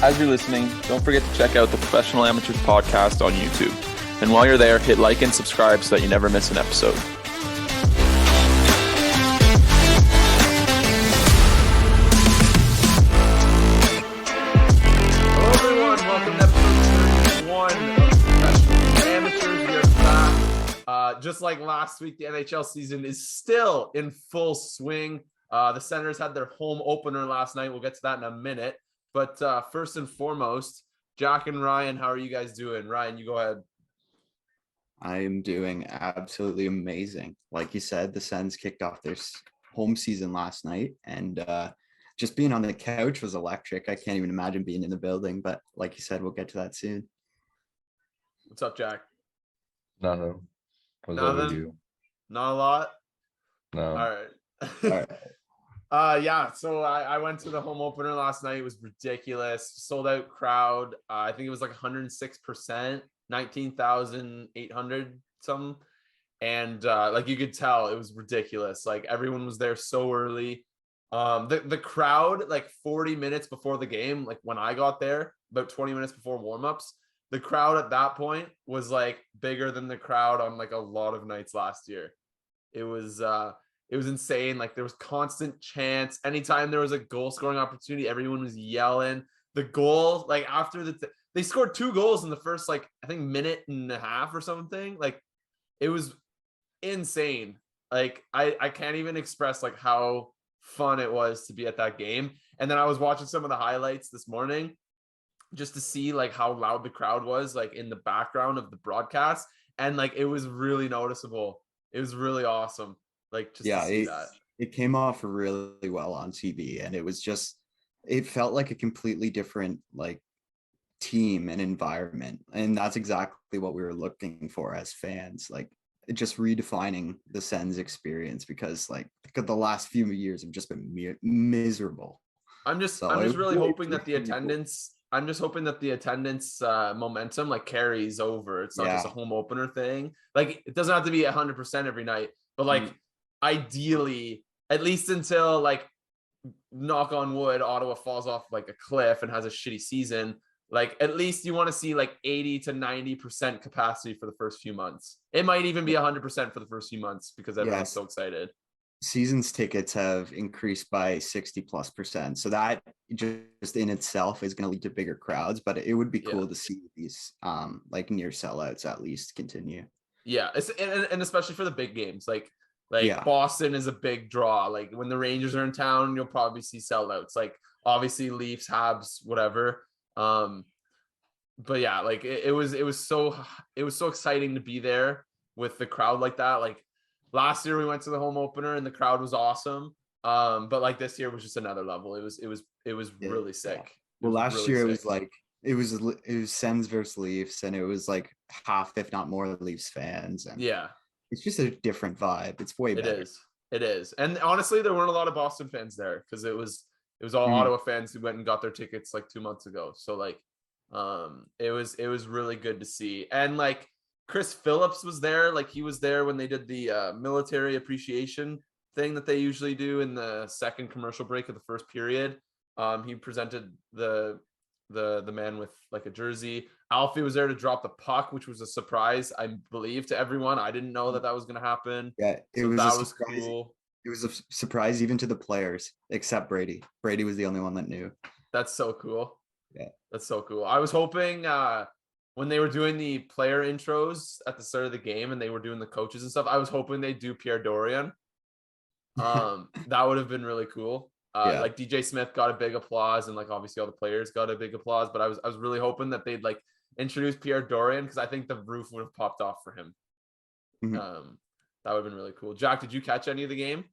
As you're listening, don't forget to check out the Professional Amateurs podcast on YouTube. And while you're there, hit like and subscribe so that you never miss an episode. Hello everyone, welcome to episode 31 of Professional Amateurs. We are back. Just like last week, the NHL season is still in full swing. The Senators had their home opener last night. We'll get to that in a minute. But first and foremost, Jack and Ryan, how are you guys doing? Ryan, you go ahead. I am doing absolutely amazing. Like you said, the Sens kicked off their home season last night, and just being on the couch was electric. I can't even imagine being in the building, but like you said, we'll get to that soon. What's up, Jack? Nothing. Nothing? Not a lot? No. All right. All right. So I went to the home opener last night. It was ridiculous. Sold out crowd. I think it was like 106%, 19,800 something. And like you could tell it was ridiculous. Like everyone was there so early. The crowd, like 40 minutes before the game, like when I got there, about 20 minutes before warmups, the crowd at that point was like bigger than the crowd on like a lot of nights last year. It was insane. Like there was constant chants. Anytime there was a goal scoring opportunity, everyone was yelling. The goal, like after they scored 2 goals in the first, like, I think minute and a half or something. Like it was insane. Like I can't even express like how fun it was to be at that game. And then I was watching some of the highlights this morning just to see like how loud the crowd was, like in the background of the broadcast. And like, it was really noticeable. It was really awesome. Like just to see that. It came off really well on TV, and it felt like a completely different like team and environment. And that's exactly what we were looking for as fans, like just redefining the Sens experience, because like the last few years have just been miserable. I'm just really hoping that the attendance, momentum like carries over. It's not just a home opener thing. Like it doesn't have to be 100% every night, but like ideally, at least until like knock on wood, Ottawa falls off like a cliff and has a shitty season. Like at least you want to see like 80 to 90% capacity for the first few months. It might even be 100% for the first few months because everyone's so excited. Seasons tickets have increased by 60+%. So that just in itself is going to lead to bigger crowds, but it would be cool to see these like near sellouts at least continue. Yeah, and especially for the big games, like Boston is a big draw. Like when the Rangers are in town, you'll probably see sellouts. Like obviously Leafs, Habs, whatever. But yeah, like it was so exciting to be there with the crowd like that. Like last year we went to the home opener and the crowd was awesome. But like this year was just another level. It was really sick. Well, last year it was like it was Sens versus Leafs, and it was like half, if not more, Leafs fans. And it's just a different vibe. It's way better. It is. And honestly, there weren't a lot of Boston fans there because it was all Ottawa fans who went and got their tickets like 2 months ago. So like, it was really good to see. And like Chris Phillips was there. Like he was there when they did the military appreciation thing that they usually do in the second commercial break of the first period. He presented the man with like a jersey. Alfie was there to drop the puck, which was a surprise, I believe, to everyone. I didn't know that was going to happen. Yeah, that was cool. It was a surprise even to the players, except Brady. Brady was the only one that knew. That's so cool. Yeah, that's so cool. I was hoping when they were doing the player intros at the start of the game and they were doing the coaches and stuff, I was hoping they'd do Pierre Dorian. That would have been really cool. Like DJ Smith got a big applause, and like obviously all the players got a big applause, but I was really hoping that they'd like introduce Pierre Dorian, because I think the roof would have popped off for him. That would have been really cool. Jack, did you catch any of the game?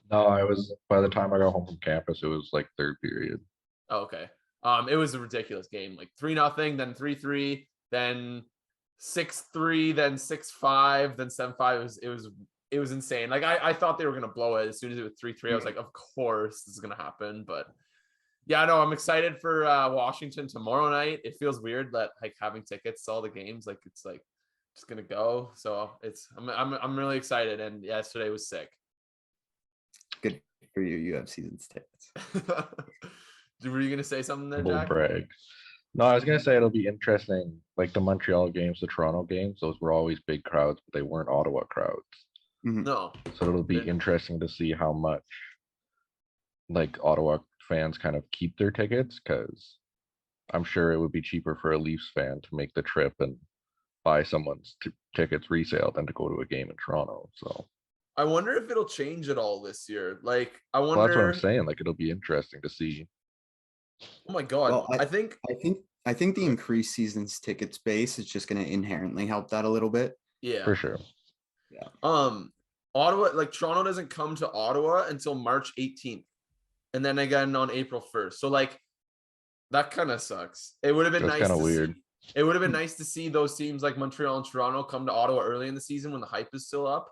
No, I was, by the time I got home from campus, it was like third period. Oh, okay. It was a ridiculous game, like 3-0, then 3-3, then 6-3, then 6-5, then 7-5. It was insane. Like I thought they were gonna blow it as soon as it was 3-3. I was like, of course this is gonna happen. But yeah, no, I'm excited for Washington tomorrow night. It feels weird that like having tickets to all the games, like it's like just gonna go. So I'm really excited. And yesterday was sick. Good for you. You have seasons tickets. Were you gonna say something there, Humble Jack? brag. No, I was gonna say it'll be interesting. Like the Montreal games, the Toronto games, those were always big crowds, but they weren't Ottawa crowds. Mhm. No. So it'll be interesting to see how much like Ottawa fans kind of keep their tickets, because I'm sure it would be cheaper for a Leafs fan to make the trip and buy someone's tickets resale than to go to a game in Toronto. So I wonder if it'll change at all this year. Like, I well, that's what I'm wonder. saying. Like it'll be interesting to see. Oh my God. Well, I think. I think the increased season's ticket space is just going to inherently help that a little bit. Yeah. For sure. Yeah. Ottawa, like Toronto doesn't come to Ottawa until March 18th. And then again on April 1st. So like that kind of sucks. It would have been That's nice kind of to weird. see. It would have been nice to see those teams like Montreal and Toronto come to Ottawa early in the season when the hype is still up.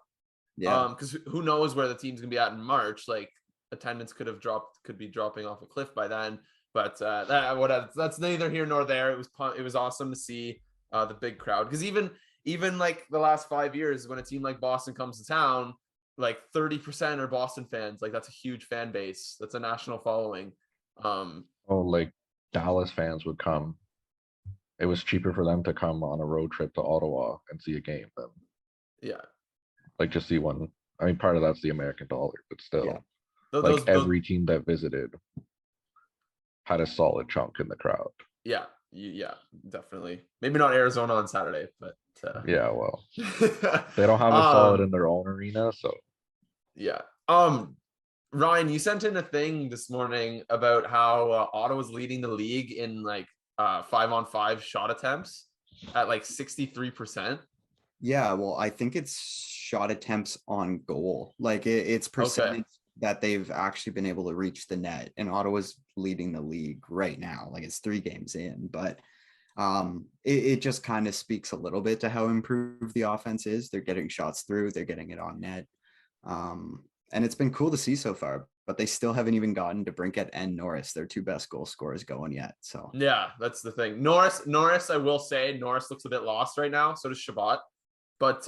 Yeah. Because who knows where the team's gonna be at in March? Like attendance could be dropping off a cliff by then. But that's neither here nor there. It was awesome to see the big crowd, because even like the last 5 years, when a team like Boston comes to town, like 30% are Boston fans. Like that's a huge fan base. That's a national following. Oh, like Dallas fans would come. It was cheaper for them to come on a road trip to Ottawa and see a game than Yeah. like just see one. I mean, part of that's the American dollar, but still, Yeah. like every team that visited had a solid chunk in the crowd. Yeah, definitely. Maybe not Arizona on Saturday, but yeah, well, they don't have a solid in their own arena, so yeah. Ryan, you sent in a thing this morning about how Ottawa's leading the league in like 5-on-5 shot attempts at like 63%. Yeah, well, I think it's shot attempts on goal. Like it's percentage that they've actually been able to reach the net, and Ottawa's leading the league right now. Like it's 3 games in, but it just kind of speaks a little bit to how improved the offense is. They're getting shots through, they're getting it on net. And it's been cool to see so far, but they still haven't even gotten to Brinkett and Norris, their 2 best goal scorers, going yet. So yeah, that's the thing. Norris, I will say, Norris looks a bit lost right now. So does Chabot. But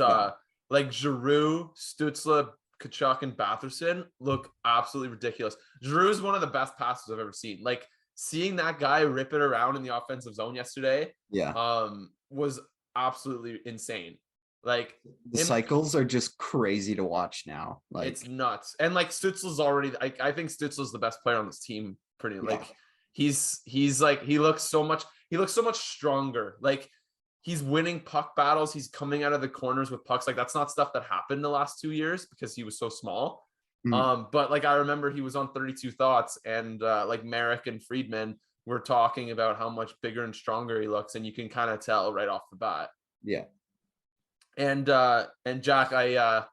like Giroux, Stützle, Tkachuk, and Batherson look absolutely ridiculous. Giroux is one of the best passes I've ever seen. Like seeing that guy rip it around in the offensive zone yesterday, was absolutely insane. Like the cycles are just crazy to watch now. Like it's nuts. And like Stützle's already, I think Stützle's the best player on this team. Like he's like he looks so much stronger. Like he's winning puck battles. He's coming out of the corners with pucks. Like that's not stuff that happened the last 2 years because he was so small. But like I remember he was on 32 Thoughts, and like Merrick and Friedman were talking about how much bigger and stronger he looks, and you can kind of tell right off the bat. Yeah. And Jack, I'm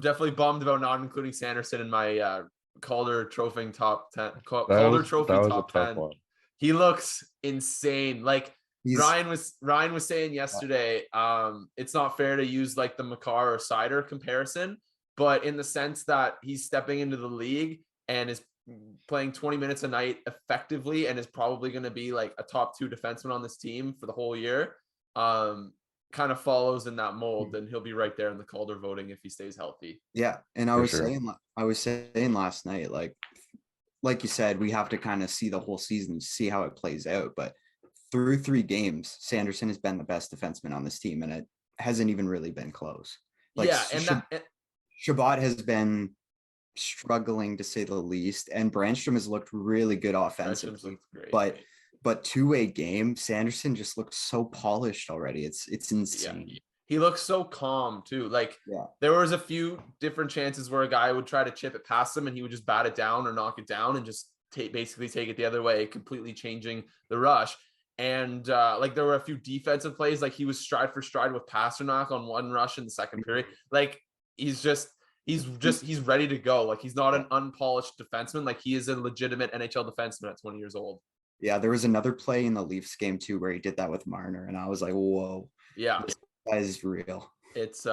definitely bummed about not including Sanderson in my Calder Trophy top 10. Calder Trophy top 10. He looks insane. Like Ryan was saying yesterday, it's not fair to use like the Makar or Sider comparison, but in the sense that he's stepping into the league and is playing 20 minutes a night effectively and is probably going to be like a top 2 defenseman on this team for the whole year. Kind of follows in that mold, and he'll be right there in the Calder voting if he stays healthy. Yeah, and I was saying last night, like you said, we have to kind of see the whole season, see how it plays out. But through 3 games, Sanderson has been the best defenseman on this team, and it hasn't even really been close. Like, yeah, and Chabot has been struggling to say the least, and Brannstrom has looked really good offensively. But 2-way game, Sanderson just looks so polished already. It's insane. Yeah. He looks so calm too. Like there was a few different chances where a guy would try to chip it past him and he would just bat it down or knock it down and just basically take it the other way, completely changing the rush. And like there were a few defensive plays, like he was stride for stride with Pasternak on one rush in the second period. Like he's ready to go. Like he's not an unpolished defenseman. Like he is a legitimate NHL defenseman at 20 years old. Yeah, there was another play in the Leafs game too where he did that with Marner, and I was like, "Whoa, this guy is real." It's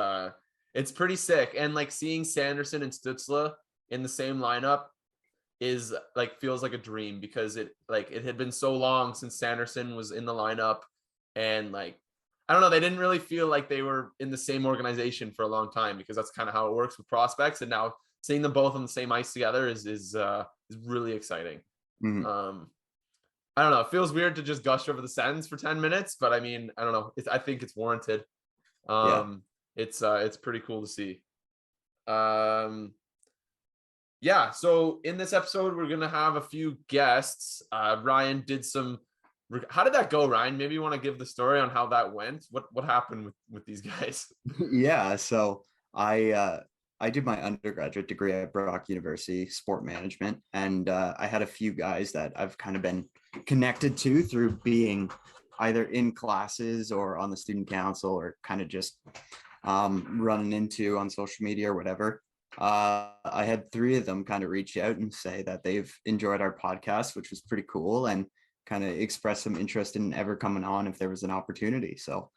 pretty sick, and like seeing Sanderson and Stützle in the same lineup is like feels like a dream, because it had been so long since Sanderson was in the lineup, and like I don't know, they didn't really feel like they were in the same organization for a long time, because that's kind of how it works with prospects, and now seeing them both on the same ice together is really exciting. I don't know. It feels weird to just gush over the Sens for 10 minutes, but I mean, I don't know. I think it's warranted. Yeah. It's pretty cool to see. Yeah, so in this episode, we're gonna have a few guests. Ryan did some. How did that go, Ryan? Maybe you want to give the story on how that went. What happened with these guys? Yeah. So I did my undergraduate degree at Brock University, sport management, and I had a few guys that I've kind of been connected to through being either in classes or on the student council or kind of just running into on social media or whatever. I had 3 of them kind of reach out and say that they've enjoyed our podcast, which was pretty cool, and kind of express some interest in ever coming on if there was an opportunity. So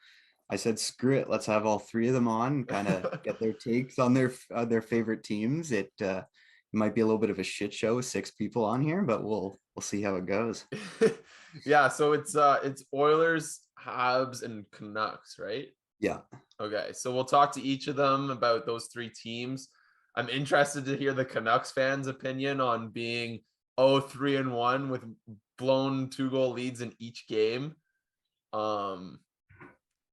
I said, screw it, let's have all 3 of them on, kind of get their takes on their favorite teams. It might be a little bit of a shit show with 6 people on here, but we'll see how it goes. Yeah, so it's Oilers, Habs, and Canucks, right? Yeah. Okay, so we'll talk to each of them about those 3 teams. I'm interested to hear the Canucks fans' opinion on being 0-3-1 with blown 2-goal leads in each game.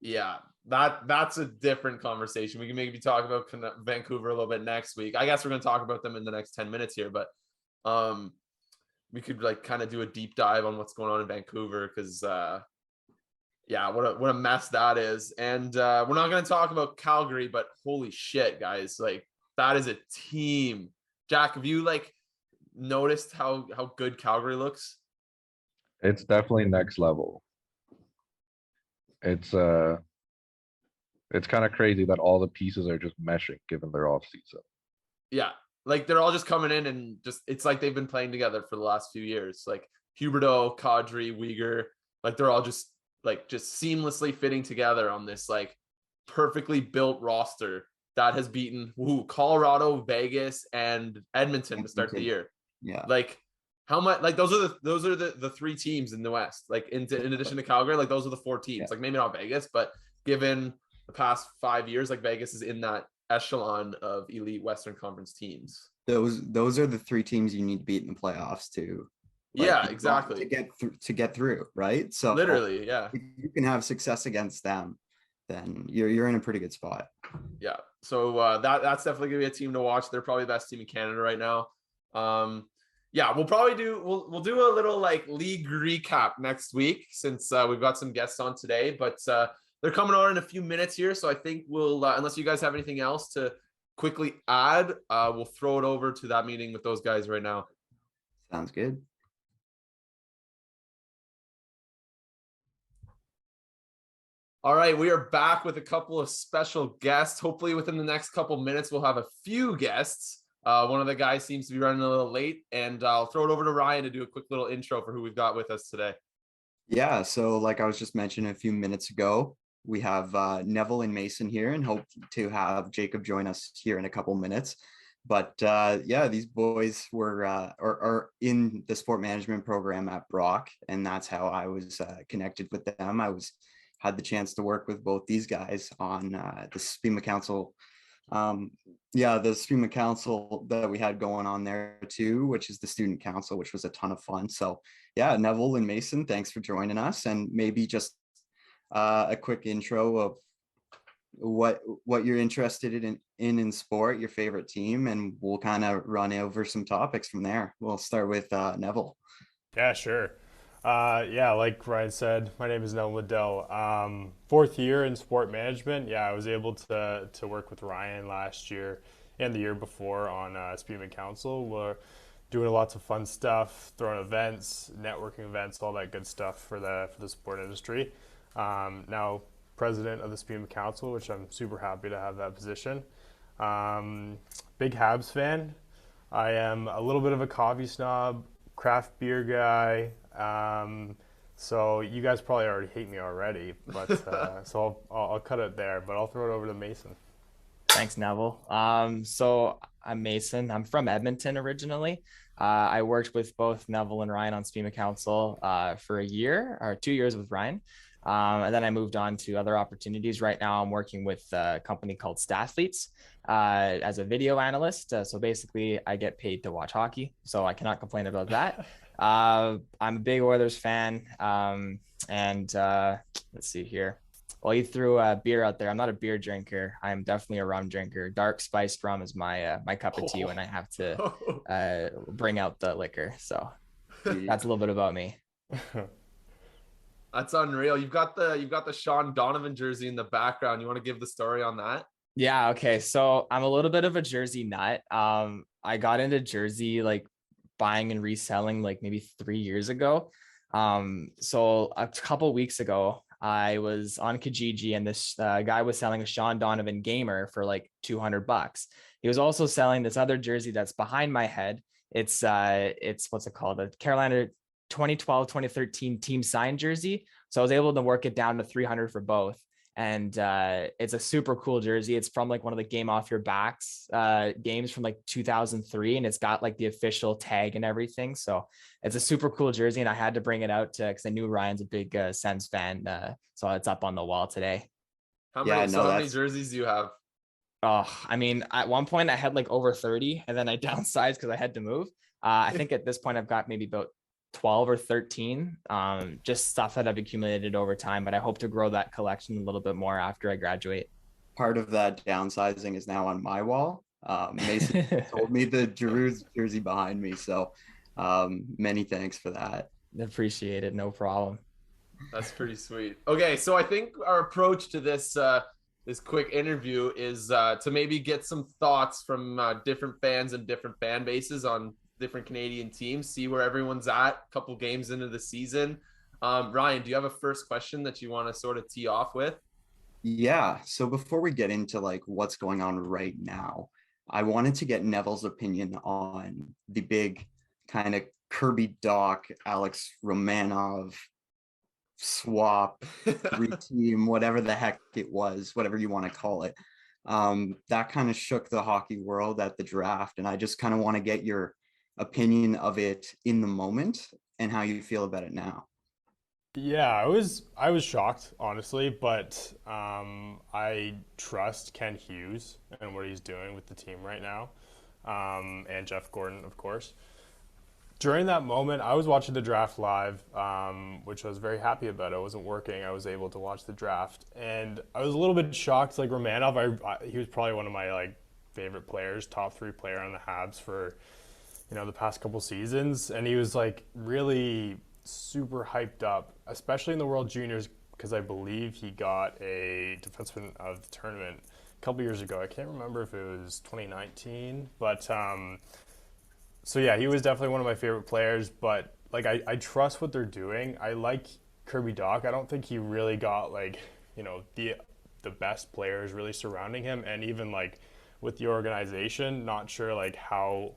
Yeah, that's a different conversation. We can maybe talk about Vancouver a little bit next week. I guess we're going to talk about them in the next 10 minutes here, but we could like kind of do a deep dive on what's going on in Vancouver because yeah, what a mess that is. And we're not going to talk about Calgary, but holy shit, guys, like that is a team. Jack, have you like noticed how good Calgary looks? It's definitely next level. It's kind of crazy that all the pieces are just meshing given their off season. Yeah, like they're all just coming in and just it's like they've been playing together for the last few years. Like Huberdeau, Kadri, Uyghur, like they're all just seamlessly fitting together on this like perfectly built roster that has beaten Colorado, Vegas, and Edmonton to start the year. Yeah. Like how much like those are the 3 teams in the West. Like in addition to Calgary, like those are the 4 teams. Yeah. Like maybe not Vegas, but given the past 5 years, like Vegas is in that echelon of elite Western Conference teams. Those are the 3 teams you need to beat in the playoffs to. Yeah, exactly. To get through, right? So literally, yeah. If you can have success against them, then you're in a pretty good spot. Yeah. So that's definitely gonna be a team to watch. They're probably the best team in Canada right now. Yeah, we'll do a little like league recap next week since we've got some guests on today, but they're coming on in a few minutes here. So I think we'll, unless you guys have anything else to quickly add, we'll throw it over to that meeting with those guys right now. Sounds good. All right, we are back with a couple of special guests. Hopefully within the next couple minutes, we'll have a few guests. One of the guys seems to be running a little late, and I'll throw it over to Ryan to do a quick little intro for who we've got with us today. Yeah, so like I was just mentioning a few minutes ago, we have Neville and Mason here, and hope to have Jacob join us here in a couple minutes. But yeah, these boys were are in the sport management program at Brock, and that's how I was connected with them. Had the chance to work with both these guys on the SPEMA Council. The SPEMA Council that we had going on there too, which is the student council, which was a ton of fun. So yeah, Neville and Mason, thanks for joining us, and maybe just a quick intro of what you're interested in sport, your favorite team, and we'll kind of run over some topics from there. We'll start with Neville. Yeah, sure. Yeah, like Ryan said, my name is Neville Liddell. 4th year in sport management. Yeah, I was able to work with Ryan last year and the year before on SPEMA Council. We're doing lots of fun stuff, throwing events, networking events, all that good stuff for the sport industry. Now president of the SPEMA Council, which I'm super happy to have that position. Big Habs fan. I am a little bit of a coffee snob, craft beer guy. So you guys probably already hate me already, but so I'll cut it there, but I'll throw it over to Mason. Thanks, Neville. So I'm Mason. I'm from Edmonton originally. I worked with both Neville and Ryan on SPEMA Council for a year or 2 years with Ryan. And then I moved on to other opportunities. Right now, I'm working with a company called Stathletes as a video analyst. So basically, I get paid to watch hockey. So I cannot complain about that. I'm a big Oilers fan. And let's see here. Well, you threw a beer out there. I'm not a beer drinker. I'm definitely a rum drinker. Dark spiced rum is my cup of tea when I have to bring out the liquor. So that's a little bit about me. That's unreal. You've got the Sean Donovan jersey in the background. You want to give the story on that? Yeah. Okay. So I'm a little bit of a jersey nut. I got into jersey like buying and reselling like maybe 3 years ago. So a couple weeks ago, I was on Kijiji and this guy was selling a Sean Donovan gamer for like $200. He was also selling this other jersey that's behind my head. It's what's it called? The Carolina 2012, 2013 team signed jersey. So I was able to work it down to 300 for both. And it's a super cool jersey. It's from like one of the Game Off Your Backs games from like 2003. And it's got like the official tag and everything. So it's a super cool jersey. And I had to bring it out because I knew Ryan's a big Sens fan. So it's up on the wall today. How many jerseys do you have? Oh, I mean, at one point I had like over 30 and then I downsized because I had to move. I think at this point I've got maybe about 12 or 13, just stuff that I've accumulated over time, but I hope to grow that collection a little bit more after I graduate. Part of that downsizing is now on my wall. Mason told me the Giroux jersey behind me, so many thanks for that. Appreciate it. No problem. That's pretty sweet. Okay, so I think our approach to this quick interview is to maybe get some thoughts from different fans and different fan bases on different Canadian teams, see where everyone's at a couple games into the season. Ryan, do you have a first question that you want to sort of tee off with? Yeah. So before we get into like what's going on right now, I wanted to get Neville's opinion on the big kind of Kirby Dach, Alex Romanov swap, team, whatever the heck it was, whatever you want to call it. That kind of shook the hockey world at the draft. And I just kind of want to get your opinion of it in the moment and how you feel about it now. Yeah, I was shocked, honestly, but I trust Ken Hughes and what he's doing with the team right now, and Jeff Gordon, of course. During that moment, I was watching the draft live, which I was very happy about. I wasn't working. I was able to watch the draft, and I was a little bit shocked. Like Romanov, he was probably one of my like favorite players, top 3 player on the Habs for the past couple seasons, and he was like really super hyped up, especially in the World Juniors, because I believe he got a defenseman of the tournament a couple years ago. I can't remember if it was 2019, but so yeah, he was definitely one of my favorite players. But like I trust what they're doing. I like Kirby Dach. I don't think he really got like the best players really surrounding him, and even like with the organization, not sure like how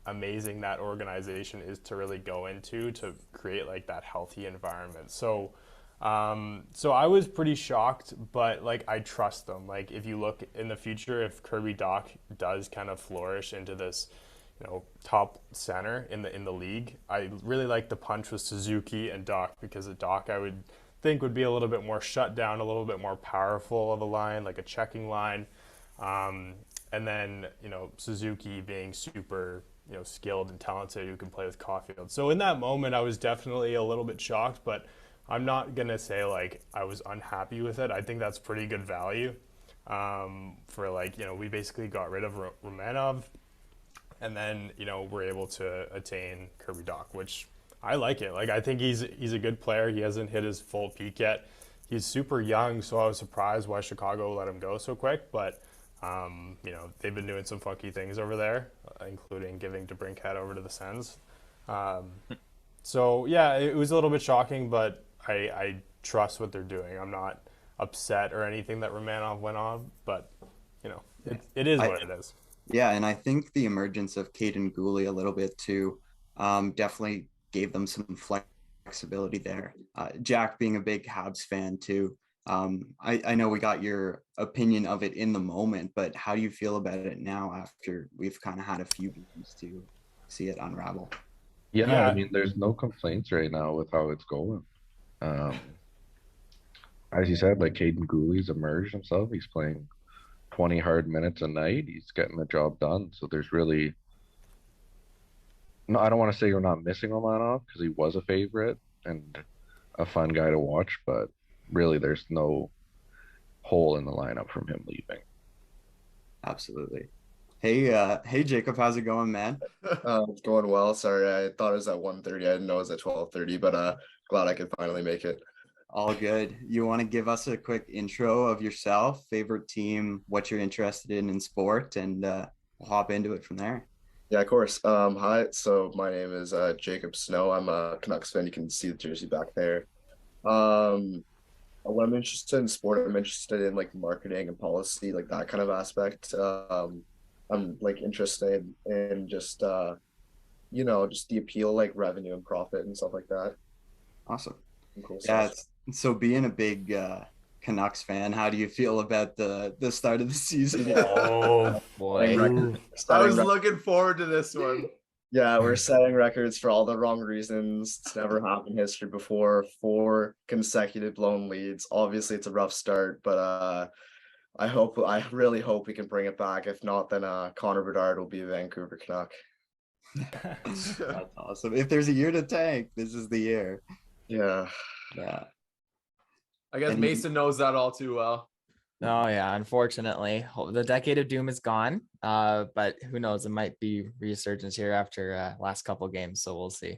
amazing that organization is to really go into to create like that healthy environment. So I was pretty shocked, but like I trust them. Like if you look in the future, if Kirby Dach does kind of flourish into this top center in the league, I really like the punch with Suzuki and Dach, because Dach I would think would be a little bit more shut down, a little bit more powerful of a line, like a checking line, and then Suzuki being super skilled and talented, who can play with Caulfield. So in that moment, I was definitely a little bit shocked, but I'm not going to say like I was unhappy with it. I think that's pretty good value for like, we basically got rid of Romanov, and then, we're able to attain Kirby Dach, which I like it. Like, I think he's a good player. He hasn't hit his full peak yet. He's super young, so I was surprised why Chicago let him go so quick, but they've been doing some funky things over there, including giving DeBrincat over to the Sens. So yeah, it was a little bit shocking, but I trust what they're doing. I'm not upset or anything that Romanov went on, but it is what it is. Yeah, and I think the emergence of Caden Gooley a little bit too definitely gave them some flexibility there. Jack being a big Habs fan too. I know we got your opinion of it in the moment, but how do you feel about it now after we've kind of had a few games to see it unravel? Yeah, I mean, there's no complaints right now with how it's going. as you said, like Caden Gooley's emerged himself. He's playing 20 hard minutes a night. He's getting the job done. So there's really no, I don't want to say you're not missing Romanov because he was a favorite and a fun guy to watch, but really there's no hole in the lineup from him leaving. Absolutely. Hey, hey Jacob, how's it going, man? It's going well. Sorry, I thought it was at 1:30. I didn't know it was at 12:30, but glad I could finally make it. All good. You want to give us a quick intro of yourself, favorite team, what you're interested in sport, and we'll hop into it from there. Yeah, of course. Hi. So my name is Jacob Snow. I'm a Canucks fan. You can see the jersey back there. When I'm interested in sport, I'm interested in like marketing and policy, like that kind of aspect. I'm like interested in just just the appeal, like revenue and profit and stuff like that. Awesome. Cool Yeah. stuff. So being a big Canucks fan, how do you feel about the start of the season? Oh boy. I was looking forward to this one. Yeah, we're setting records for all the wrong reasons. It's never happened in history before. 4 consecutive blown leads. Obviously, it's a rough start, but I really hope we can bring it back. If not, then Connor Bedard will be a Vancouver Canuck. That's awesome. If there's a year to tank, this is the year. Yeah. Yeah. I guess And- Mason knows that all too well. Oh yeah, unfortunately, the decade of doom is gone. But who knows? It might be resurgence here after last couple games, so we'll see.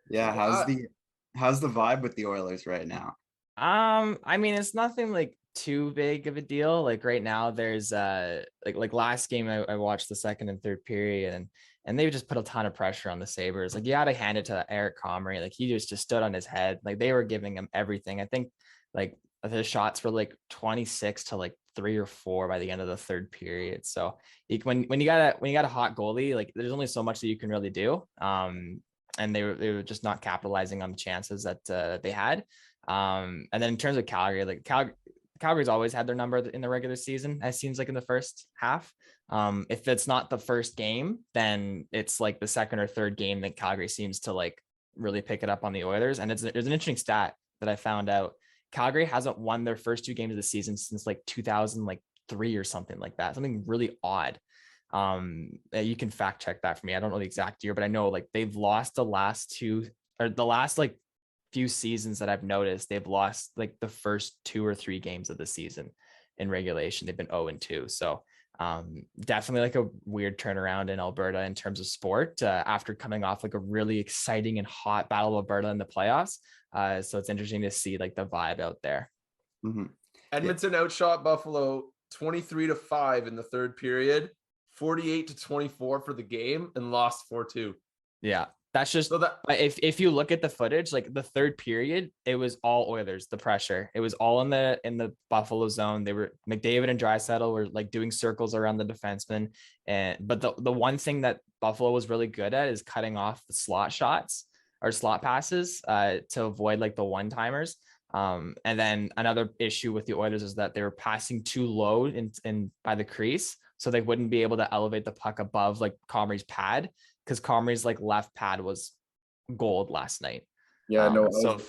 Yeah. How's the vibe with the Oilers right now? I mean, it's nothing like too big of a deal. Like right now, there's like last game I watched the second and third period, and they just put a ton of pressure on the Sabres. Like you got to hand it to Erik Comrie. Like he just stood on his head. Like they were giving him everything. I think like the shots were like 26 to like 3 or 4 by the end of the third period. So when you got a hot goalie, like there's only so much that you can really do. And they were just not capitalizing on the chances that they had. And then in terms of Calgary, like Calgary's always had their number in the regular season, as seems like in the first half. If it's not the first game, then it's like the second or third game that Calgary seems to like really pick it up on the Oilers. And there's an interesting stat that I found out. Calgary hasn't won their first 2 games of the season since like 2003 or something like that. Something really odd. You can fact check that for me. I don't know the exact year, but I know like they've lost the last like few seasons that I've noticed. They've lost like the first 2 or 3 games of the season in regulation. They've been 0-2. So definitely like a weird turnaround in Alberta in terms of sport after coming off like a really exciting and hot Battle of Alberta in the playoffs. So it's interesting to see like the vibe out there. Mm-hmm. Edmonton outshot Buffalo 23-5 in the third period, 48-24 for the game, and lost 4-2. Yeah. That's just, So that if you look at the footage, like the third period, it was all Oilers, the pressure. It was all in the Buffalo zone. They were McDavid and Draisaitl were like doing circles around the defenseman. But the one thing that Buffalo was really good at is cutting off the slot shots or slot passes to avoid like the one-timers. And then another issue with the Oilers is that they were passing too low in by the crease, so they wouldn't be able to elevate the puck above like Comrie's pad, because Comrie's like left pad was gold last night. Yeah, no, So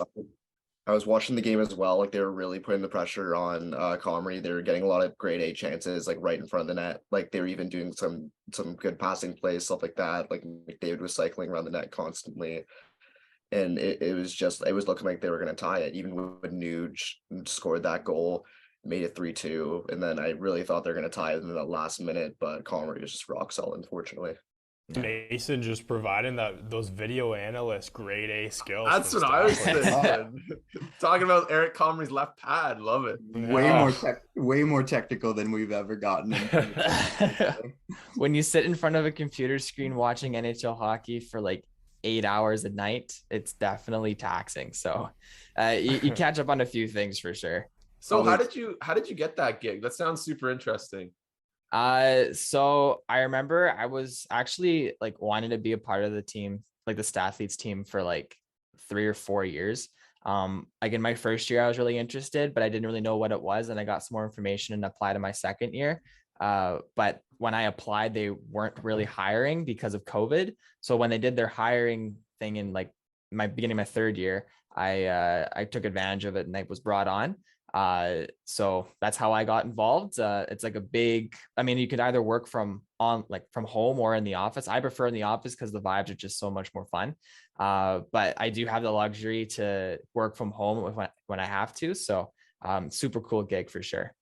I was watching the game as well. Like they were really putting the pressure on Comrie. They were getting a lot of grade A chances, like right in front of the net. Like they were even doing some good passing plays, stuff like that. Like McDavid was cycling around the net constantly. And it was looking like they were going to tie it. Even when Nuge scored that goal, made it 3-2. And then I really thought they're going to tie it in the last minute, but Comrie was just rock solid, unfortunately. Mason just providing those video analysts grade A skills. that's what I was thinking. Talking about Erik Comrie's left pad. Love it. Way more technical than we've ever gotten. When you sit in front of a computer screen watching NHL hockey for like 8 hours a night, it's definitely taxing. So you catch up on a few things for sure. So how did you get that gig? That sounds super interesting. So I remember I was actually like wanting to be a part of the team, like the Stathletes team, for like 3 or 4 years. Like in my first year, I was really interested, but I didn't really know what it was. And I got some more information and applied in my second year. But when I applied, they weren't really hiring because of COVID. So when they did their hiring thing in like my beginning of my third year, I took advantage of it and I was brought on. So that's how I got involved. It's like a big, I mean, you could either work from home or in the office. I prefer in the office because the vibes are just so much more fun. But I do have the luxury to work from home when I have to. So super cool gig for sure.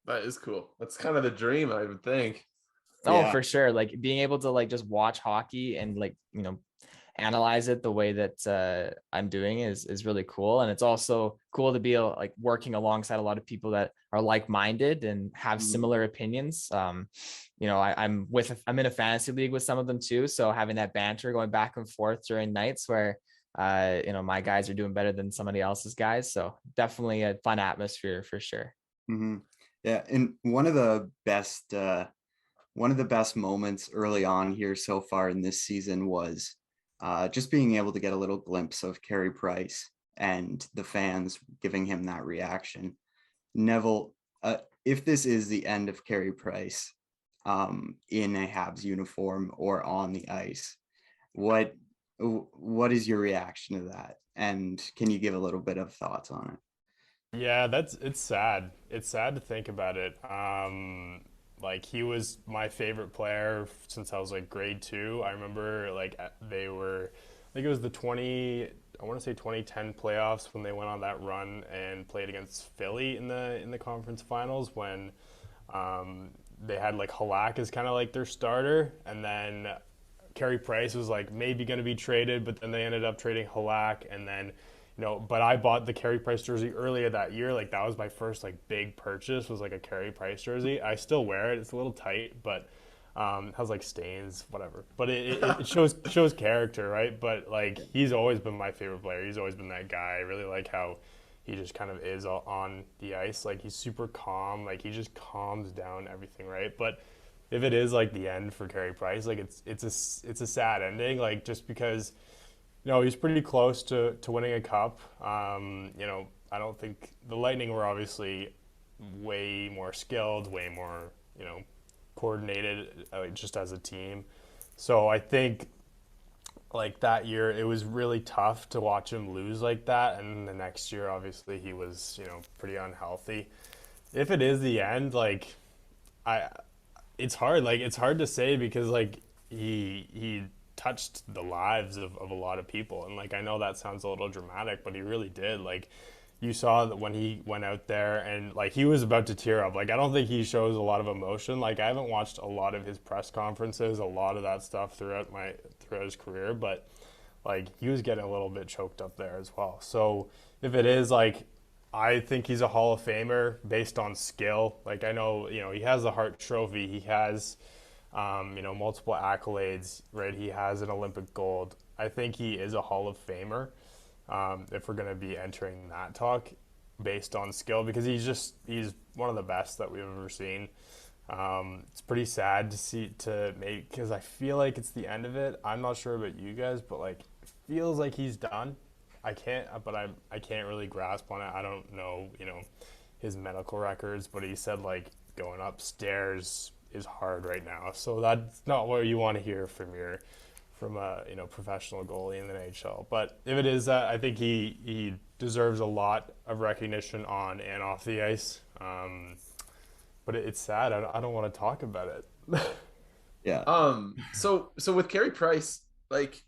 That is cool. That's kind of the dream, I would think. Oh, Yeah. for sure. Like being able to like just watch hockey and like, analyze it the way that I'm doing is really cool. And it's also cool to be like working alongside a lot of people that are like-minded and have similar opinions. I'm in a fantasy league with some of them too. So having that banter going back and forth during nights where, my guys are doing better than somebody else's guys. So definitely a fun atmosphere for sure. Mm-hmm. Yeah. And one of the best moments early on here so far in this season was just being able to get a little glimpse of Carey Price and the fans giving him that reaction. Neville, if this is the end of Carey Price in a Habs uniform or on the ice, what is your reaction to that? And can you give a little bit of thoughts on it? Yeah, it's sad. It's sad to think about it. Like he was my favorite player since I was like grade 2. I remember like they were, I think it was the 2010 playoffs when they went on that run and played against Philly in the conference finals when they had like Halak as kind of like their starter, and then Carey Price was like maybe going to be traded, but then they ended up trading Halak, and then but I bought the Carey Price jersey earlier that year. Like that was my first like big purchase, was like a Carey Price jersey. I still wear it. It's a little tight, but has like stains, whatever. But it shows character, right? But like he's always been my favorite player. He's always been that guy. I really like how he just kind of is on the ice. Like he's super calm. Like he just calms down everything, right? But if it is like the end for Carey Price, like it's a sad ending. Like just because. He's pretty close to winning a cup. I don't think the Lightning were obviously way more skilled, way more, coordinated just as a team. So I think like that year, it was really tough to watch him lose like that. And the next year, obviously, he was, pretty unhealthy. If it is the end, like it's hard. Like it's hard to say because like he touched the lives of a lot of people, and like I know that sounds a little dramatic, but he really did. Like you saw that when he went out there and like he was about to tear up. Like I don't think he shows a lot of emotion. Like I haven't watched a lot of his press conferences, a lot of that stuff throughout his career, but like he was getting a little bit choked up there as well. So if it is, like I think he's a Hall of Famer based on skill. Like I know, he has the Hart Trophy, he has multiple accolades, right? He has an Olympic gold. I think he is a Hall of Famer if we're going to be entering that talk based on skill, because he's one of the best that we've ever seen. It's pretty sad because I feel like it's the end of it. I'm not sure about you guys, but like it feels like he's done. I can't really grasp on it. I don't know, his medical records, but he said like going upstairs is hard right now, so that's not what you want to hear from a professional goalie in the NHL. But if it is that, I think he deserves a lot of recognition on and off the ice. But it's sad. I don't want to talk about it. Yeah. So with Carey Price, like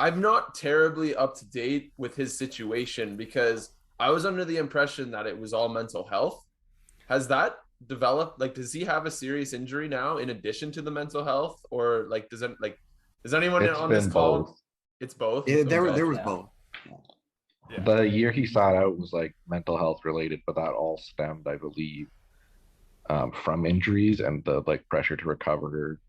I'm not terribly up to date with his situation because I was under the impression that it was all mental health. Has that developed? Like does he have a serious injury now in addition to the mental health, or like does anyone It's on been this call? both. It's both. There Okay. was Yeah. both. Yeah. The year he sat out was like mental health related, but that all stemmed, I believe, from injuries and the like pressure to recover.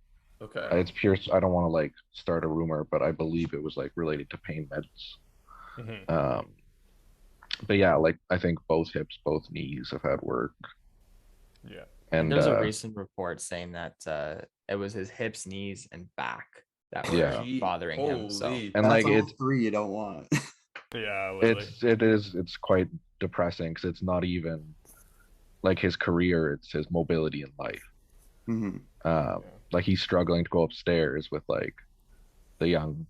Okay. It's pure. I don't want to like start a rumor, but I believe it was like related to pain meds. Mm-hmm. But yeah, like I think both hips, both knees have had work. Yeah. And There's a recent report saying that it was his hips, knees, and back that were Yeah. bothering him. So Holy. and That's like all it's 3 you don't want. Yeah, literally. it's quite depressing because it's not even like his career, it's his mobility in life. Mm-hmm. Like he's struggling to go upstairs with like the young,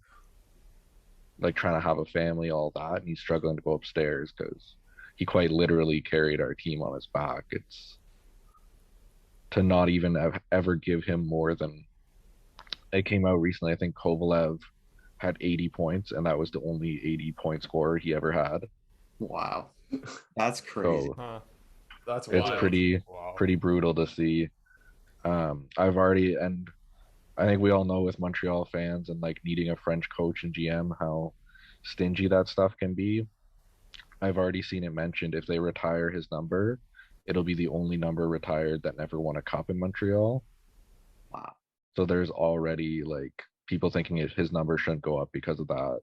like trying to have a family, all that, and he's struggling to go upstairs because he quite literally carried our team on his back. It's to not even ever give him more than, it came out recently, I think Kovalev had 80 points, and that was the only 80-point scorer he ever had. Wow, that's crazy. So Huh. That's it's wild. Wow. pretty brutal to see. I've already, and I think we all know with Montreal fans and like needing a French coach and GM how stingy that stuff can be. I've already seen it mentioned if they retire his number, it'll be the only number retired that never won a cup in Montreal. Wow. So there's already like people thinking his number shouldn't go up because of that,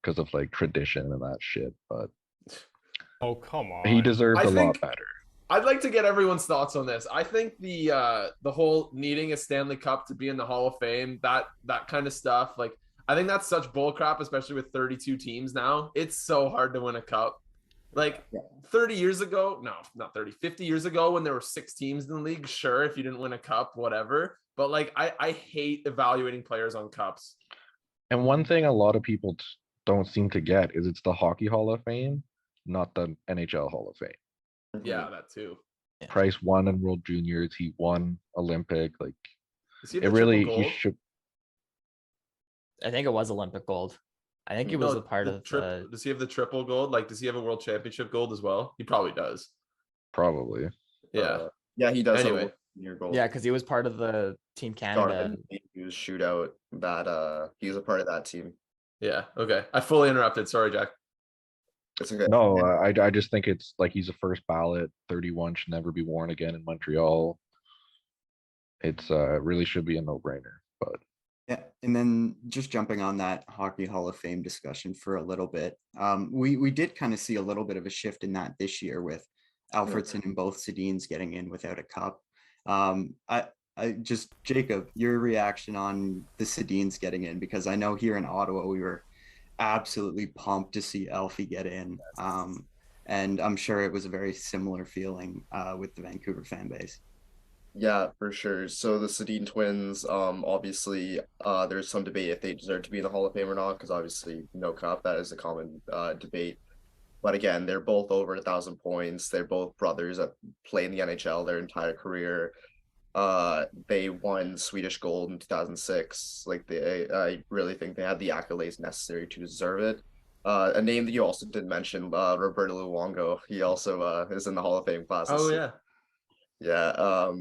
because of like tradition and that shit. But Oh, come on. he deserved I a lot think- better. I'd like to get everyone's thoughts on this. I think the whole needing a Stanley Cup to be in the Hall of Fame, that kind of stuff, like I think that's such bullcrap, especially with 32 teams now. It's so hard to win a cup. Like 30 years ago, no, not 30, 50 years ago when there were 6 teams in the league, sure, if you didn't win a cup, whatever. But like I hate evaluating players on cups. And one thing a lot of people don't seem to get is it's the Hockey Hall of Fame, not the NHL Hall of Fame. Yeah, that too. Price won in World Juniors. He won Olympic. Like Does he have it the triple really, gold? he should. I think it was Olympic gold. I think he was No, a part the of does he have the triple gold? Like, does he have a world championship gold as well? He probably does. Probably. Yeah. Yeah, he does. Anyway. Have a year goal. yeah, because he was part of the Team Canada. Donovan Hughes shootout. That he was a part of that team. Yeah. Okay. I fully interrupted. Sorry, Jack. It's okay. No, I just think it's like he's a first ballot. 31 should never be worn again in Montreal. It's really should be a no-brainer. But Yeah, and then just jumping on that Hockey Hall of Fame discussion for a little bit, we did kind of see a little bit of a shift in that this year with Alfredson and both Sedins getting in without a cup. I just, Jacob, your reaction on the Sedins getting in, because I know here in Ottawa we were absolutely pumped to see Alfie get in, and I'm sure it was a very similar feeling with the Vancouver fan base. Yeah, for sure. So the Sedin twins, obviously, there's some debate if they deserve to be in the Hall of Fame or not, because obviously no cup, that is a common debate. But again, they're both over 1,000 points. They're both brothers that play in the NHL their entire career. They won Swedish gold in 2006. Like I really think they had the accolades necessary to deserve it. A name that you also didn't mention, Roberto Luongo. He also is in the Hall of Fame class. Oh yeah. Yeah.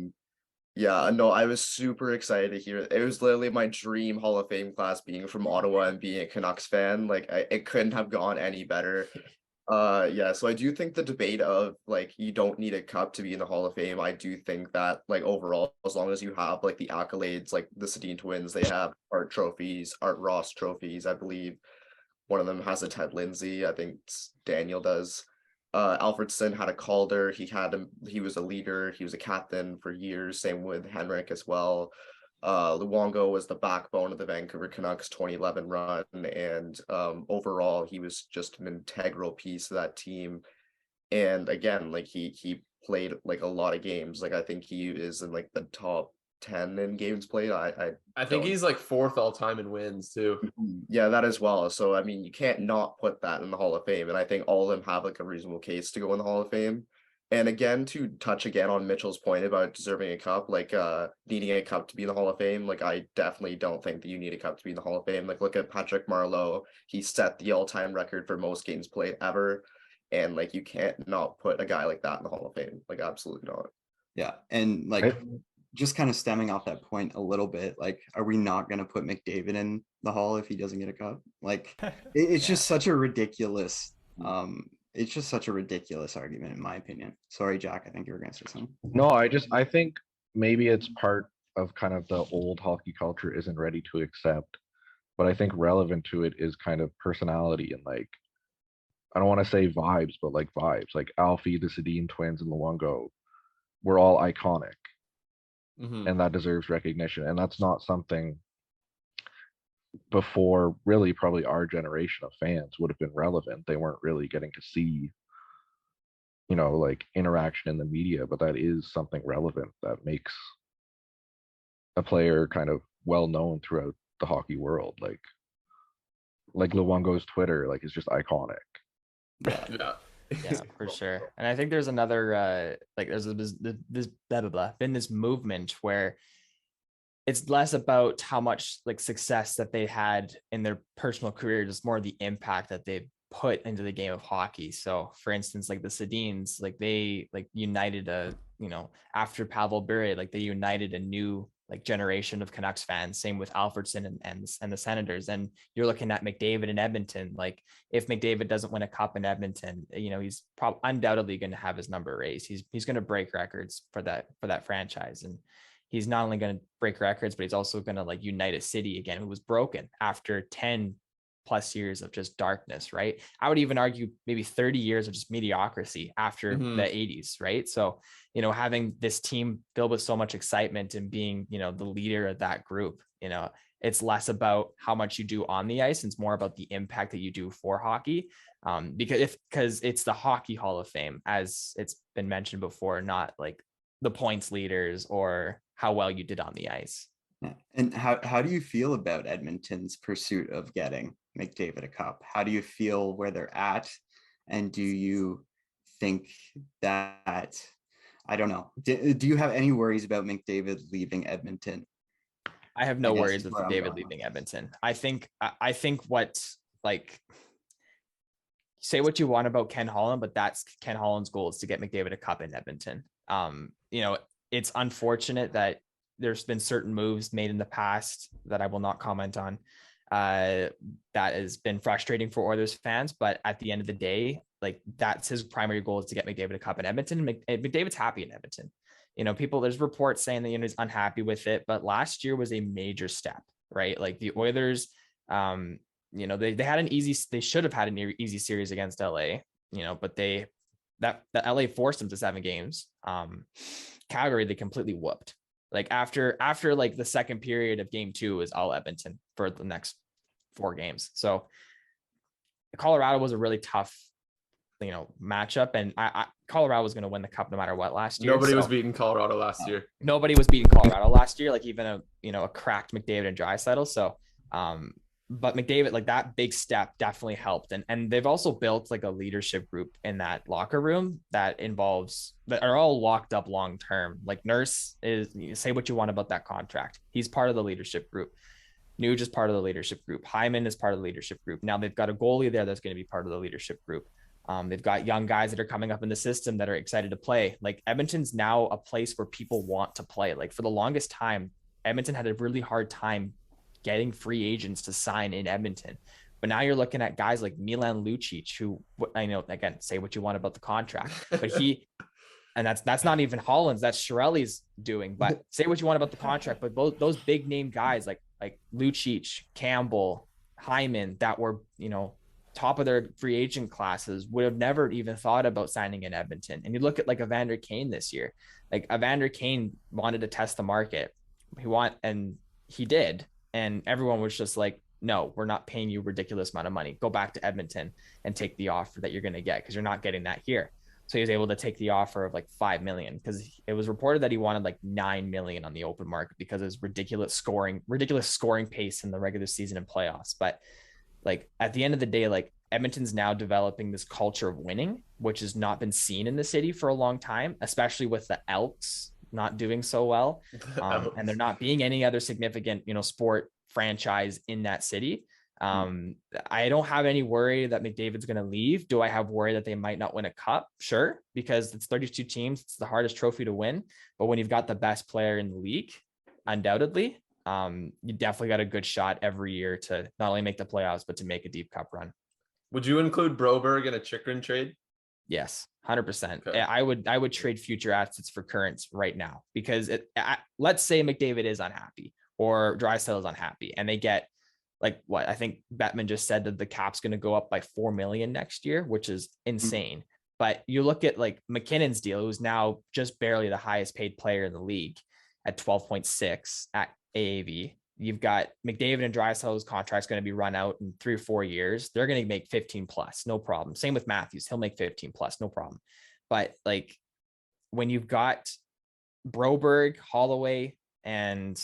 Yeah, no, I was super excited to hear it. It was literally my dream Hall of Fame class being from Ottawa and being a Canucks fan. Like it couldn't have gone any better. Yeah, so I do think the debate of like you don't need a cup to be in the Hall of Fame. I do think that like overall, as long as you have like the accolades, like the Sedin twins, they have Art trophies, Art Ross trophies. I believe one of them has a Ted Lindsay. I think Daniel does. Alfredson had a Calder. He was a leader. He was a captain for years. Same with Henrik as well. Luongo was the backbone of the Vancouver Canucks 2011 run, and overall he was just an integral piece of that team. And again, like he played like a lot of games. Like I think he is in like the top 10 in games played. I think he's like 4th all time in wins too. Yeah, that as well. So I mean, you can't not put that in the Hall of Fame, and I think all of them have like a reasonable case to go in the Hall of Fame. And again, to touch again on Mitchell's point about deserving a cup, like needing a cup to be in the Hall of Fame, like I definitely don't think that you need a cup to be in the Hall of Fame. Like look at Patrick Marleau. He set the all-time record for most games played ever. And like you can't not put a guy like that in the Hall of Fame. Like absolutely not. Yeah, and like just kind of stemming off that point a little bit, like are we not going to put McDavid in the Hall if he doesn't get a cup? Like it's just such a ridiculous it's just such a ridiculous argument in my opinion. Sorry, Jack, I think you were going to say something. no, I think maybe it's part of kind of the old hockey culture isn't ready to accept, but I think relevant to it is kind of personality and like, I don't want to say vibes, but like vibes. Like Alfie, the Sedin twins, and Luongo were all iconic, and that deserves recognition. And that's not something before really probably our generation of fans would have been relevant. They weren't really getting to see, you know, like interaction in the media, but that is something relevant that makes a player kind of well known throughout the hockey world. Like Luongo's Twitter, like is just iconic. Yeah. Yeah, for sure. And I think there's another like there's this blah blah blah been this movement where it's less about how much like success that they had in their personal career, just more the impact that they've put into the game of hockey. So for instance, like the Sedins, like they like united after Pavel Bure, like they united a new like generation of Canucks fans. Same with Alfredson and the Senators. And you're looking at McDavid in Edmonton. Like if McDavid doesn't win a cup in Edmonton, he's probably undoubtedly going to have his number raised. He's going to break records for that franchise. And he's not only going to break records, but he's also going to like unite a city again, who was broken after 10 plus years of just darkness, right? I would even argue maybe 30 years of just mediocrity after the 80s, right? So, having this team filled with so much excitement and being, the leader of that group, it's less about how much you do on the ice. And it's more about the impact that you do for hockey. Because it's the Hockey Hall of Fame, as it's been mentioned before, not like the points leaders or how well you did on the ice. Yeah. And how do you feel about Edmonton's pursuit of getting McDavid a cup? How do you feel where they're at? And do you think that, I don't know, do you have any worries about McDavid leaving Edmonton? I have no worries with McDavid leaving Edmonton. I think what, like, say what you want about Ken Holland, but that's Ken Holland's goal, is to get McDavid a cup in Edmonton. It's unfortunate that there's been certain moves made in the past that I will not comment on, that has been frustrating for Oilers fans. But at the end of the day, like, that's his primary goal, is to get McDavid a cup in Edmonton. McDavid's happy in Edmonton. There's reports saying that, he's unhappy with it, but last year was a major step, right? Like the Oilers, they should have had an easy series against LA, but the LA forced them to 7 games. Calgary, they completely whooped. Like after like the second period of game 2 is all Edmonton for the next 4 games. So Colorado was a really tough, matchup, and Colorado was going to win the cup no matter what last year. Nobody was beating Colorado last year. Nobody was beating Colorado last year, like even a cracked McDavid and Draisaitl. So, but McDavid, like, that big step definitely helped. And they've also built like a leadership group in that locker room that are all locked up long term. Like Nurse say what you want about that contract, he's part of the leadership group. Nuge is part of the leadership group. Hyman is part of the leadership group. Now they've got a goalie there that's going to be part of the leadership group. They've got young guys that are coming up in the system that are excited to play. Like Edmonton's now a place where people want to play. Like for the longest time, Edmonton had a really hard time getting free agents to sign in Edmonton. But now you're looking at guys like Milan Lucic, who, I know, again, say what you want about the contract, but and that's not even Holland's, that's Chiarelli's doing, but say what you want about the contract, but both those big name guys like Lucic, Campbell, Hyman, that were, top of their free agent classes, would have never even thought about signing in Edmonton. And you look at like Evander Kane this year, like Evander Kane wanted to test the market. And he did. And everyone was just like, no, we're not paying you a ridiculous amount of money. Go back to Edmonton and take the offer that you're going to get, because you're not getting that here. So he was able to take the offer of like $5 million, because it was reported that he wanted like $9 million on the open market because of his ridiculous scoring pace in the regular season and playoffs. But like at the end of the day, like Edmonton's now developing this culture of winning, which has not been seen in the city for a long time, especially with the Elks not doing so well. And there not being any other significant, sport franchise in that city. I don't have any worry that McDavid's going to leave. Do I have worry that they might not win a cup? Sure, because it's 32 teams. It's the hardest trophy to win. But when you've got the best player in the league, undoubtedly, you definitely got a good shot every year to not only make the playoffs, but to make a deep cup run. Would you include Broberg in a Chychrun trade? Yes, 100%. Okay. I would trade future assets for currents right now, because let's say McDavid is unhappy or Draisaitl is unhappy, and they get like what I think Bettman just said, that the cap's going to go up by $4 million next year, which is insane. But you look at like McKinnon's deal, who's now just barely the highest paid player in the league at 12.6 at AAV. You've got McDavid and Draisaitl's contract's going to be run out in 3 or 4 years. They're going to make 15 plus, no problem. Same with Matthews. He'll make 15 plus, no problem. But like when you've got Broberg, Holloway, and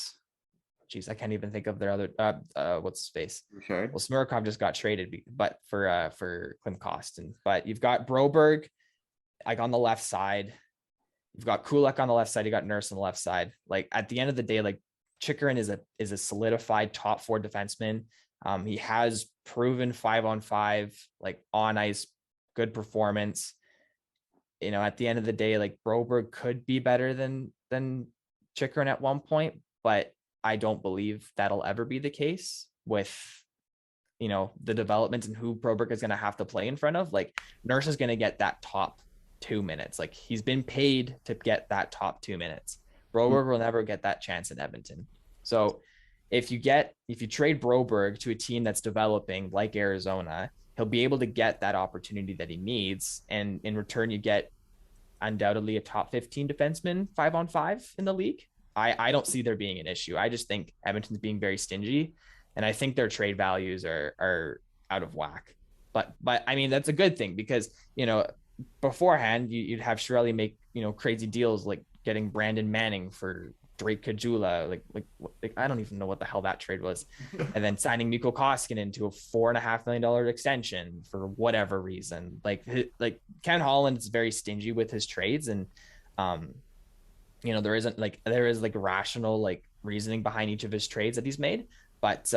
geez, I can't even think of their other what's his face. Sure. Well, Smirkov just got traded, but for Klim Kostin. But you've got Broberg like on the left side. You've got Kulak on the left side. You got Nurse on the left side. Like at the end of the day, like Chychrun is a solidified top 4 defenseman. He has proven 5-on-5, like on ice, good performance. You know, at the end of the day, like Broberg could be better than Chychrun at one point, but I don't believe that'll ever be the case with, you know, the developments and who Broberg is going to have to play in front of. Like Nurse is going to get that top 2 minutes. Like he's been paid to get that top 2 minutes. Broberg will never get that chance in Edmonton. So if you trade Broberg to a team that's developing like Arizona, he'll be able to get that opportunity that he needs. And in return, you get undoubtedly a top 15 defenseman 5-on-5 in the league. I don't see there being an issue. I just think Edmonton's being very stingy, and I think their trade values are out of whack. But I mean, that's a good thing because, you know, beforehand you'd have Chiarelli make, you know, crazy deals like getting Brandon Manning for Drake Kajula, like I don't even know what the hell that trade was, and then signing Mikko Koskinen to a $4.5 million extension for whatever reason. Like Ken Holland is very stingy with his trades, and you know, there is like rational like reasoning behind each of his trades that he's made, but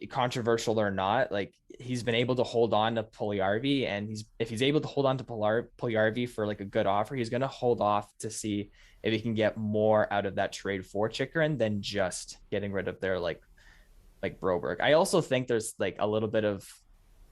controversial or not, like he's been able to hold on to Puljujarvi, and if he's able to hold on to Puljujarvi for like a good offer, he's going to hold off to see if he can get more out of that trade for Chychrun than just getting rid of their like Broberg. I also think there's like a little bit of,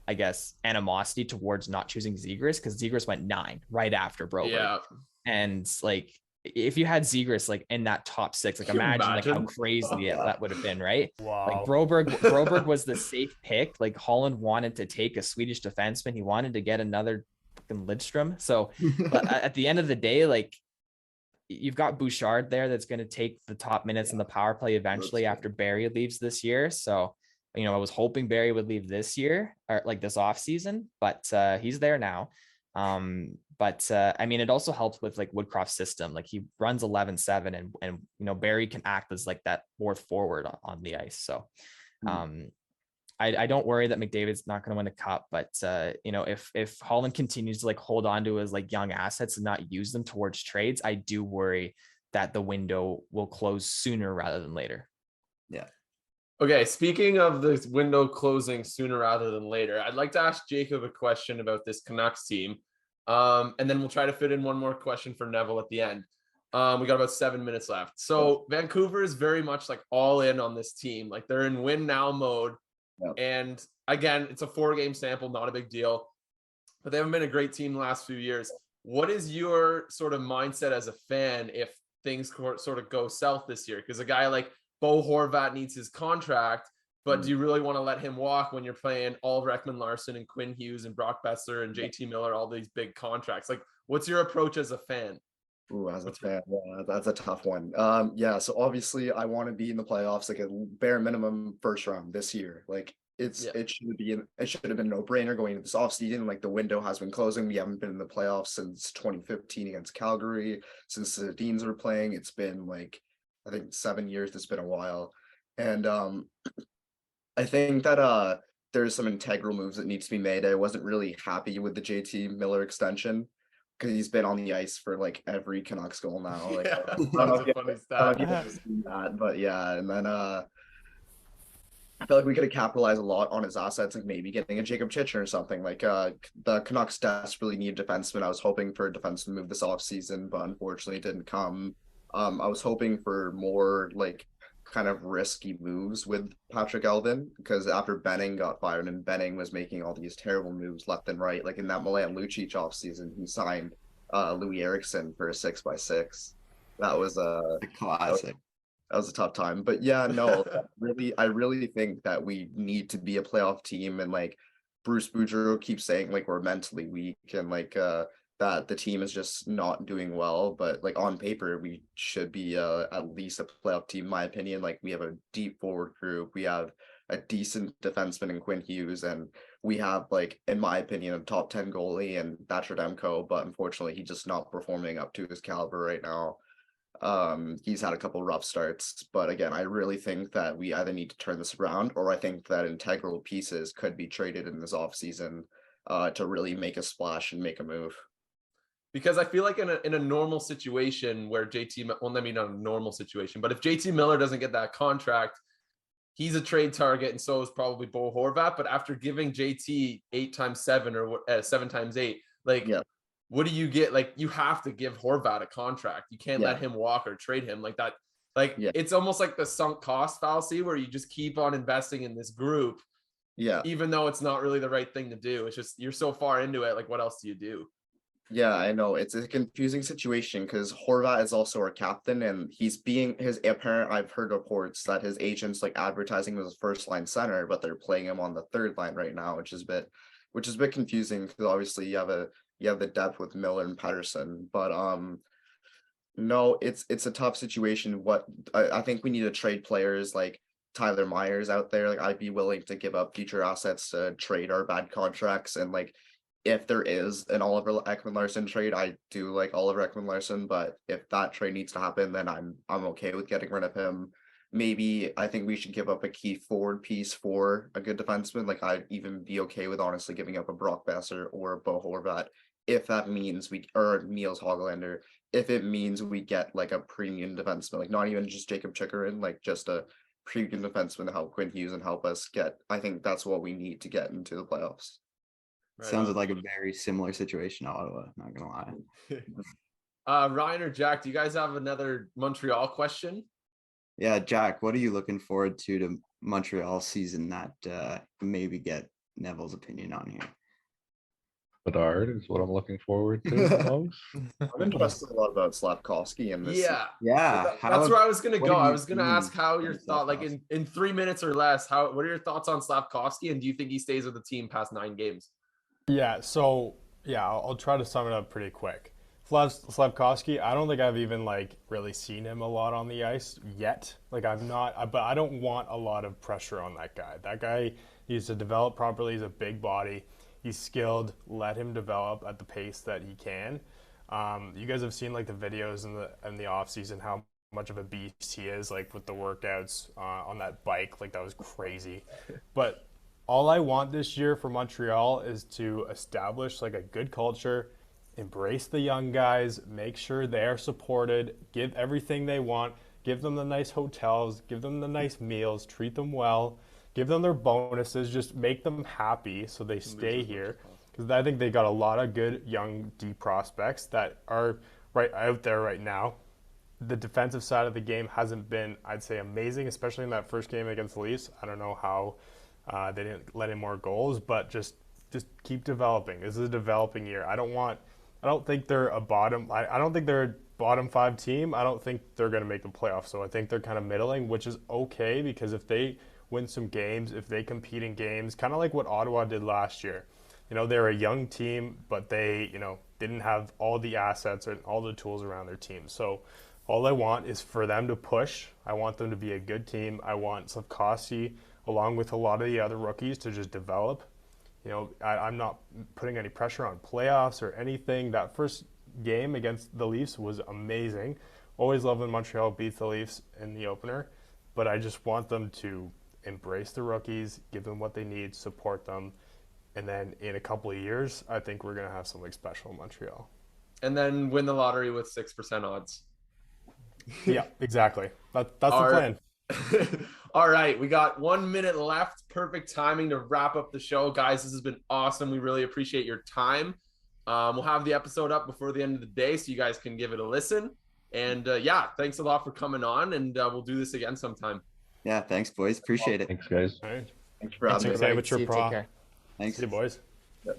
I guess, animosity towards not choosing Zegras, because Zegras went 9 right after Broberg. Yeah. And like, if you had Zegras like in that top 6, like imagine like how crazy that would have been, right? Wow. Like Broberg was the safe pick. Like Holland wanted to take a Swedish defenseman. He wanted to get another fucking Lidstrom. So but at the end of the day, like you've got Bouchard there that's going to take the top minutes in the power play eventually after Barry leaves this year. So, you know, I was hoping Barry would leave this year or like this off season, but he's there now. But I mean, it also helps with like Woodcroft's system. Like he runs 11-7 and, you know, Barry can act as like that fourth forward on the ice. So, I don't worry that McDavid's not going to win a cup, but you know, if Holland continues to like hold on to his like young assets and not use them towards trades, I do worry that the window will close sooner rather than later. Yeah. Okay, speaking of this window closing sooner rather than later, I'd like to ask Jacob a question about this Canucks team. And then we'll try to fit in one more question for Neville at the end. We got about 7 minutes left. So Vancouver is very much like all in on this team. Like they're in win now mode. Yep. And again, it's a 4-game sample, not a big deal, but they haven't been a great team the last few years. What is your sort of mindset as a fan if things sort of go south this year? Because a guy like Bo Horvat needs his contract, but do you really want to let him walk when you're playing Oliver Ekman-Larsson and Quinn Hughes and Brock Besser and JT Miller, all these big contracts? Like, what's your approach as a fan? Ooh, as a fan, yeah, that's a tough one. Yeah, so obviously I want to be in the playoffs, like a bare minimum first round this year. Like it should have been no brainer going into this offseason. Like the window has been closing. We haven't been in the playoffs since 2015 against Calgary. Since the Deans were playing, it's been like I think 7 years. It's been a while, and I think that there's some integral moves that need to be made. I wasn't really happy with the JT Miller extension, because he's been on the ice for like every Canucks goal now. Like, yeah, that's a funny stat. But yeah, and then I feel like we could have capitalized a lot on his assets, like maybe getting a Jacob Chychrun or something. Like the Canucks desperately need a defenseman. I was hoping for a defenseman move this offseason, but unfortunately it didn't come. I was hoping for more like kind of risky moves with Patrick Elvin, because after Benning got fired and Benning was making all these terrible moves left and right, like in that Milan Lucic offseason, he signed Louis Eriksson for a 6x6. That was a classic. That was a tough time. But yeah, no, I really think that we need to be a playoff team, and like Bruce Boudreau keeps saying like we're mentally weak and like that the team is just not doing well, but like on paper we should be at least a playoff team in my opinion. Like we have a deep forward group, we have a decent defenseman in Quinn Hughes, and we have like in my opinion a top 10 goalie and Thatcher Demko, but unfortunately he's just not performing up to his caliber right now. He's had a couple rough starts, but again, I really think that we either need to turn this around, or I think that integral pieces could be traded in this offseason to really make a splash and make a move. Because I feel like in a normal situation where well, I mean, not a normal situation, but if JT Miller doesn't get that contract, he's a trade target, and so is probably Bo Horvat. But after giving JT 8x7 or 7x8, like, Yeah. what do you get? Like, you have to give Horvat a contract. You can't Yeah. let him walk or trade him like that. Like, Yeah. it's almost like the sunk cost fallacy where you just keep on investing in this group, Yeah. even though it's not really the right thing to do. It's just you're so far into it. Like, what else do you do? Yeah, I know. It's a confusing situation because Horvat is also our captain, and he's being his apparent. I've heard reports that his agents like advertising him as a first line center, but they're playing him on the third line right now, which is a bit confusing because obviously you have the depth with Miller and Patterson, but no, it's a tough situation. I think we need to trade players like Tyler Myers out there. Like, I'd be willing to give up future assets to trade our bad contracts, and like, if there is an Oliver Ekman-Larsson trade, I do like Oliver Ekman-Larsson, but if that trade needs to happen, then I'm okay with getting rid of him. Maybe I think we should give up a key forward piece for a good defenseman. Like, I'd even be okay with honestly giving up a Brock Besser or a Bo Horvat if that means or Niels Hoglander, if it means we get like a premium defenseman, like not even just Jacob Chikrin, like just a premium defenseman to help Quinn Hughes and help us get. I think that's what we need to get into the playoffs. Right Sounds on. like a very similar situation to Ottawa, not gonna lie. Ryan or Jack, do you guys have another Montreal question? Yeah, Jack, what are you looking forward to Montreal season that maybe get Neville's opinion on here? Bedard is what I'm looking forward to the most. I'm interested a lot about Slafkovsky in this. Yeah, That's where I was gonna what go. have I you was gonna seen ask how your from thought, like Slafkovsky? in 3 minutes or less, what are your thoughts on Slafkovsky, and do you think he stays with the team past 9 games? Yeah, so yeah, I'll try to sum it up pretty quick. Slavkovsky, I don't think I've even like really seen him a lot on the ice yet. Like, but I don't want a lot of pressure on that guy. That guy needs to develop properly. He's a big body. He's skilled. Let him develop at the pace that he can. You guys have seen like the videos in the off season, how much of a beast he is, like with the workouts on that bike. Like, that was crazy. But all I want this year for Montreal is to establish like a good culture, embrace the young guys, make sure they're supported, give everything they want, give them the nice hotels, give them the nice meals, treat them well, give them their bonuses, just make them happy so they stay here. Because I think they got a lot of good young D prospects that are right out there right now. The defensive side of the game hasn't been, I'd say, amazing, especially in that first game against the Leafs. I don't know how they didn't let in more goals, but just keep developing. This is a developing year. I don't think they're a bottom. I don't think they're a bottom 5 team. I don't think they're going to make the playoffs. So I think they're kind of middling, which is okay, because if they win some games, if they compete in games, kind of like what Ottawa did last year. You know, they're a young team, but they, didn't have all the assets and all the tools around their team. So all I want is for them to push. I want them to be a good team. I want Slavkovsky, along with a lot of the other rookies, to just develop. I'm not putting any pressure on playoffs or anything. That first game against the Leafs was amazing. Always love when Montreal beats the Leafs in the opener, but I just want them to embrace the rookies, give them what they need, support them, and then in a couple of years, I think we're going to have something special in Montreal. And then win the lottery with 6% odds. Yeah, exactly. That's the plan. All right, we got 1 minute left. Perfect timing to wrap up the show, guys. This has been awesome. We really appreciate your time. We'll have the episode up before the end of the day, so you guys can give it a listen. And thanks a lot for coming on, and we'll do this again sometime. Yeah, thanks, boys. Appreciate it. Thanks, guys. All right. Thanks for having me. Amateur See you, pro. take care. Thanks. See you, boys. Yeah,